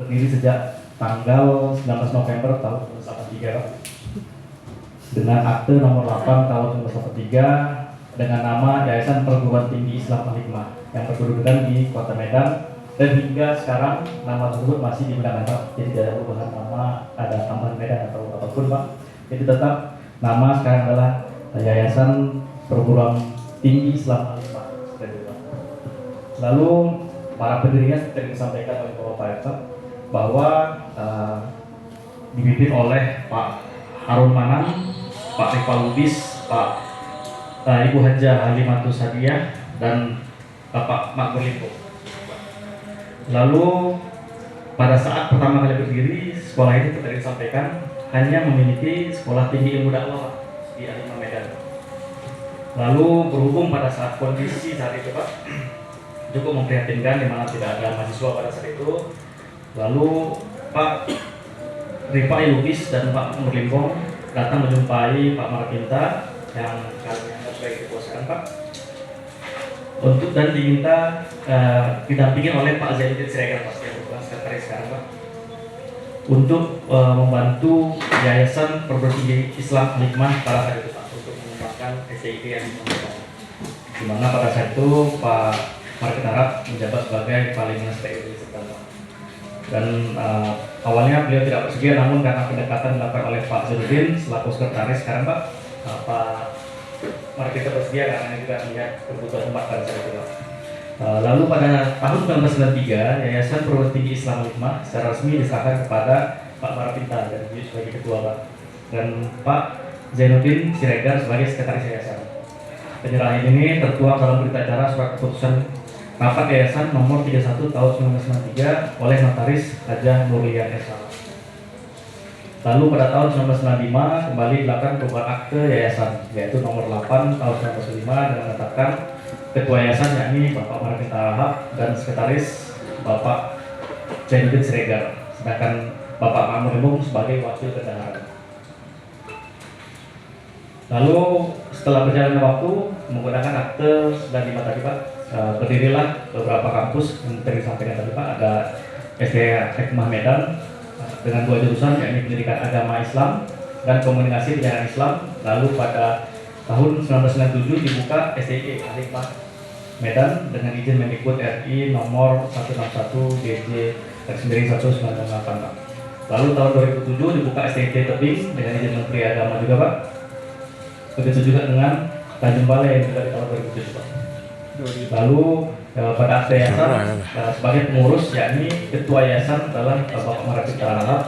berdiri sejak tanggal 19 November tahun 1983 Pak. Dengan akte nomor 8 tahun 1983 dengan nama Yayasan Perguruan Tinggi Islam Al-Hikmah yang berkedudukan di Kota Medan, dan hingga sekarang nama tersebut masih digunakan Pak. Jadi tidak ada perubahan nama, ada tambahan Medan atau apapun Pak. Jadi tetap nama sekarang adalah Yayasan Perguruan Tinggi Islam Al-Hikmah. Lalu para pendirinya seperti disampaikan oleh Bapak Pak bahwa dipimpin oleh Pak Harun Manang, Pak Rifa Lubis, Pak Ibu Hajah Halimatus Hadiah, dan Bapak Makmur Limpo. Lalu pada saat pertama kali berdiri, sekolah ini seperti disampaikan hanya memiliki sekolah tinggi ilmu dakwah di Al-Hikmah Medan. Lalu berhubung pada saat kondisi saat itu Pak cukup memprihatinkan, di mana tidak ada mahasiswa pada saat itu. Lalu Pak Rifa Lubis dan Pak Makmur Limpo datang menjumpai Pak Marapinta yang kami anggap sebagai kekuasaan Pak, untuk dan diminta didampingin oleh Pak Zainuddin Siregar Pak, yang merupakan sekretaris sekarang Pak, untuk membantu Yayasan Perguruan Tinggi Islam Al-Hikmah pada saat itu Pak, untuk mengembangkan STID yang dimaksudkan. Di mana pada saat itu Pak Marapinta Harap menjabat sebagai kepala STID Pak. Dan awalnya beliau tidak bersedia, namun karena pendekatan dilakukan oleh Pak Zainuddin selaku sekretaris sekarang Pak, Pak Marapinta bersedia karena juga melihat kebutuhan umat pada saat itu Pak. Lalu pada tahun 1993 Yayasan Perguruan Tinggi Islam Al-Hikmah secara resmi diserahkan kepada Pak Marapinta dan beliau sebagai ketua Pak, dan Pak Zainuddin Siregar sebagai sekretaris yayasan. Penyerahan ini tertuang dalam berita acara surat keputusan Rapat Yayasan nomor 31 tahun 1993 oleh Notaris Hajah Nurlian S.A. Lalu pada tahun 1995 kembali dilakukan perubahan akte yayasan, yaitu nomor 8 tahun 1995 dengan menetapkan ketua yayasan yakni Bapak Marapinta Harap dan sekretaris Bapak Zainuddin Siregar, sedangkan Bapak Makmur Limpo sebagai wakil bendahara. Lalu setelah berjalannya waktu menggunakan akte 95 tadi Pak, berdirilah beberapa kampus yang tadi disampaikan tadi Pak. Ada SD Hikmah Medan dengan 2 jurusan, yakni Pendidikan Agama Islam dan Komunikasi Pendidikan Islam. Lalu pada tahun 1997 dibuka STID Al-Hikmah Medan dengan izin Mendikbud RI nomor 161 DJ/1998 Pak. Lalu tahun 2007 dibuka STID Tebing dengan izin Menteri Agama juga Pak. Begitu juga dengan Tanjung Balai yang juga di tahun 2007 Pak. Lalu pada akte yayasan sebagai pengurus yakni ketua yayasan adalah Bapak Marapinta Harap.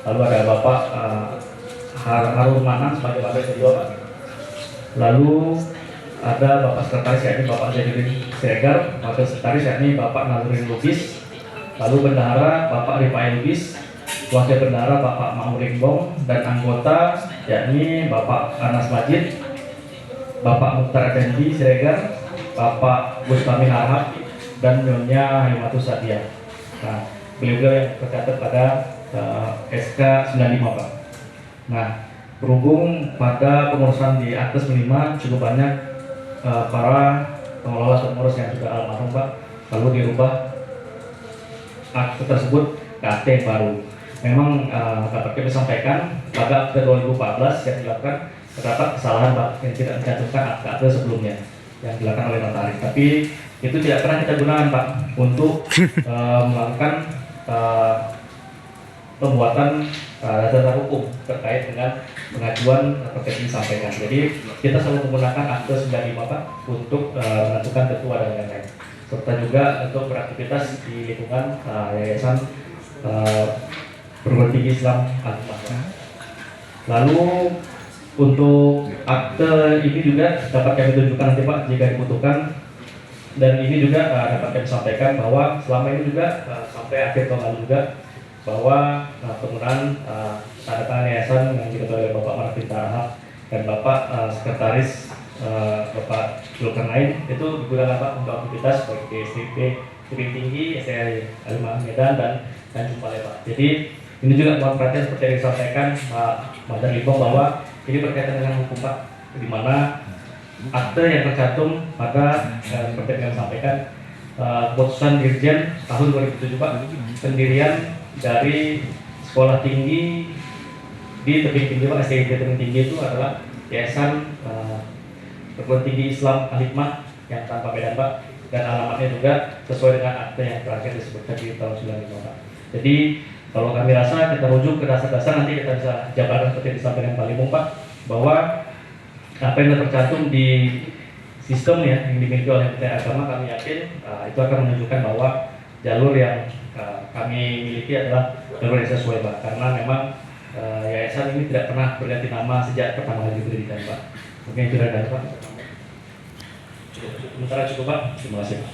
Lalu ada Bapak Harun Manang sebagai wakil ketua Pak. Lalu ada Bapak sekretaris yakni Bapak Zainuddin Siregar, wakil sekretaris yakni Bapak Nazaruddin Lubis. Lalu bendahara Bapak Rifa Lubis, wakil bendahara Bapak Makmur Limpo, dan anggota yakni Bapak Anas Majid, Bapak Mukhtar Effendi Siregar, Bapak Bustami Harap, dan Nyonya Halimatus Hadiah. Nah, beliau yang tercatat pada SK 95 Pak. Nah, berhubung pada pengurusan di akte 95 cukup banyak para pengelola pengurus yang sudah almarhum Pak, lalu dirubah akte tersebut ke akte yang baru. Memang dapat kami sampaikan pada akte 2014 yang dilakukan terdapat kesalahan Pak yang tidak mencantumkan akte sebelumnya yang dilakukan oleh notaris, tapi itu tidak pernah kita gunakan Pak untuk melakukan pembuatan dasar hukum terkait dengan pengajuan seperti disampaikan. Jadi kita selalu menggunakan akte 95 Pak untuk menentukan ketua dan lain-lain, serta juga untuk beraktivitas di lingkungan Yayasan Perguruan Tinggi Islam Al-Hikmah. Lalu untuk akte ini juga dapat kami tunjukkan nanti Pak jika dibutuhkan, dan ini juga dapat kami sampaikan bahwa selama ini juga sampai akhir tahun lalu juga bahwa penggunaan tanda tangan yayasan yang diketuai oleh Bapak Marapinta Harap dan Bapak sekretaris Bapak Zulkarnain itu digunakan Pak untuk aktivitas seperti STID Tebing Tinggi, STID Al-Hikmah Medan, dan Tanjung Balai Pak. Jadi ini juga mohon perhatian seperti yang disampaikan Pak Madar Limpo bahwa ini berkaitan dengan hukum Pak, di mana akte yang tercantum pada seperti yang disampaikan keputusan Dirjen tahun 2007 Pak, pendirian dari sekolah tinggi di tebing tinggi Pak, STID tebing tinggi itu adalah Yayasan Perguruan Tinggi Islam Al-Hikmah yang tanpa beda Pak, dan alamatnya juga sesuai dengan akte yang terakhir disebutkan di tahun 95 Pak. Jadi kalau kami rasa kita rujuk ke dasar-dasar, nanti kita bisa jabarkan seperti disampaikan Pak Limung Pak, bahwa apa yang tercantum di sistem ya yang dimiliki oleh Kementerian Agama, kami yakin itu akan menunjukkan bahwa jalur yang kami miliki adalah jalur yang sesuai Pak, karena memang yayasan ini tidak pernah berganti nama sejak pertama kali didirikan Pak. Mungkin itu dari Pak. Sementara cukup Pak. Terima kasih Pak.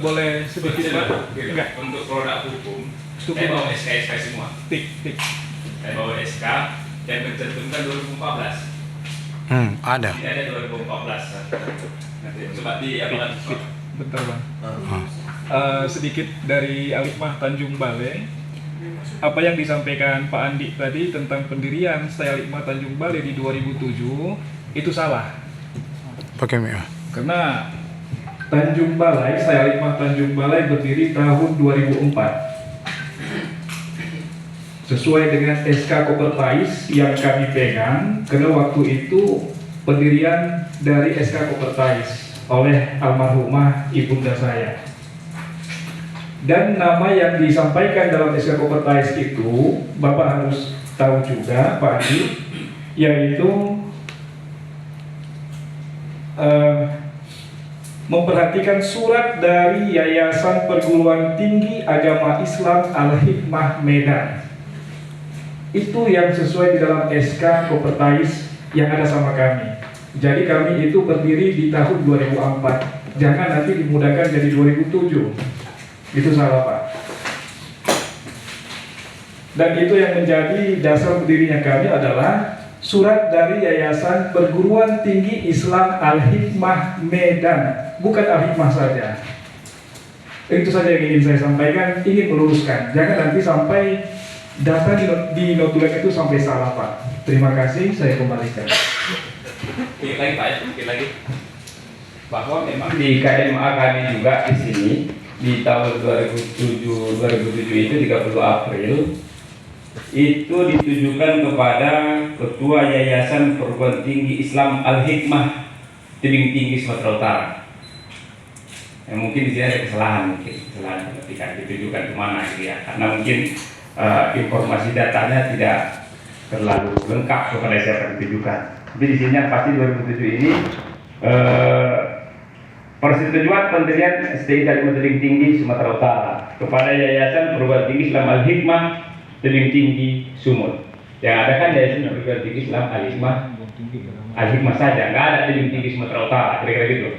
Boleh sedikit Pak? Enggak. Untuk produk hukum, saya bawa SK semua. Tik. Saya bawa SK yang mencantumkan 2014. Ada. Ini ada 2014. Nanti coba di apa? Bentar Bang. Sedikit dari Al-Hikmah Tanjung Balai. Apa yang disampaikan Pak Andi tadi tentang pendirian STI Al-Hikmah Tanjung Balai di 2007 itu salah. Bagaimana? Karena Tanjung Balai, STI Al-Hikmah Tanjung Balai berdiri tahun 2004. Sesuai dengan SK Kopertais yang kami pegang, karena waktu itu pendirian dari SK Kopertais oleh almarhumah ibunda saya. Dan nama yang disampaikan dalam SK Kopertais itu, Bapak harus tahu juga Pak Adi, yaitu memperhatikan surat dari Yayasan Perguruan Tinggi Agama Islam Al-Hikmah Medan. Itu yang sesuai di dalam SK Kopertais yang ada sama kami. Jadi kami itu berdiri di tahun 2004. Jangan nanti dimudahkan jadi 2007. Itu salah Pak. Dan itu yang menjadi dasar berdirinya kami adalah surat dari Yayasan Perguruan Tinggi Islam Al-Hikmah Medan. Bukan Al-Hikmah saja. Itu saja yang ingin saya sampaikan, ingin meluruskan. Jangan nanti sampai data di notulen itu sampai salah Pak. Terima kasih, saya kembalikan. Sedikit lagi Pak, sedikit lagi. Bahwa memang di KMA kami juga di sini di tahun 2007 itu 30 April itu ditujukan kepada Ketua Yayasan Perguruan Tinggi Islam Al-Hikmah Tebing Tinggi Sumatera Utara. Mungkin di sini ada kesalahan ketika ditujukan kemana gitu ya, karena mungkin informasi datanya tidak terlalu lengkap kepada siapa yang ditujukan. Tapi di sini yang pasti 2007 ini persetujuan pendirian STI Al-Hikmah Tebing Tinggi Sumatera Utara kepada Yayasan Perguruan Tinggi Islam Al-Hikmah Tebing Tinggi Sumut. Yang ada kan Yayasan Perguruan Tinggi Islam Al-Hikmah saja, nggak ada Tebing Tinggi Sumatera Utara, kira-kira gitu.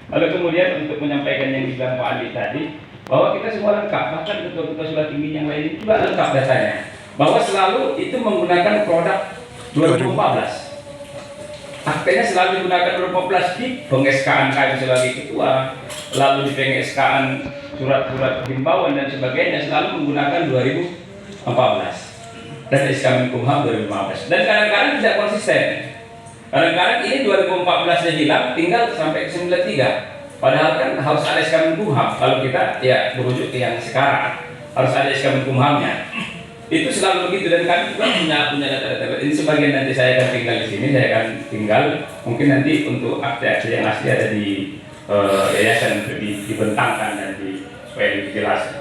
Lalu kemudian untuk menyampaikan yang dibilang Pak Andi tadi, bahwa kita semua lengkap, bahkan ketua-ketua sekolah tinggi yang lain juga lengkap datanya, bahwa selalu itu menggunakan produk 2014. Akhirnya selalu digunakan 2014 di pengeskaan kami sebagai ketua, lalu di pengeskaan surat-surat himbauan dan sebagainya selalu menggunakan 2014 dan SK Menkumham 2015, dan kadang-kadang tidak konsisten. Kadang-kadang ini 2014 nya hilang, tinggal sampai ke 93. Padahal kan harus ada SK Menkumham. Kalau kita ya merujuk ke yang sekarang, harus ada SK Menkumhamnya. Itu selalu begitu, dan kami juga punya data-data. Ini sebagian nanti saya akan tinggal di sini, saya akan tinggal. Mungkin nanti untuk akte-akte yang asli ada di yayasan untuk dibentangkan dan supaya lebih jelas.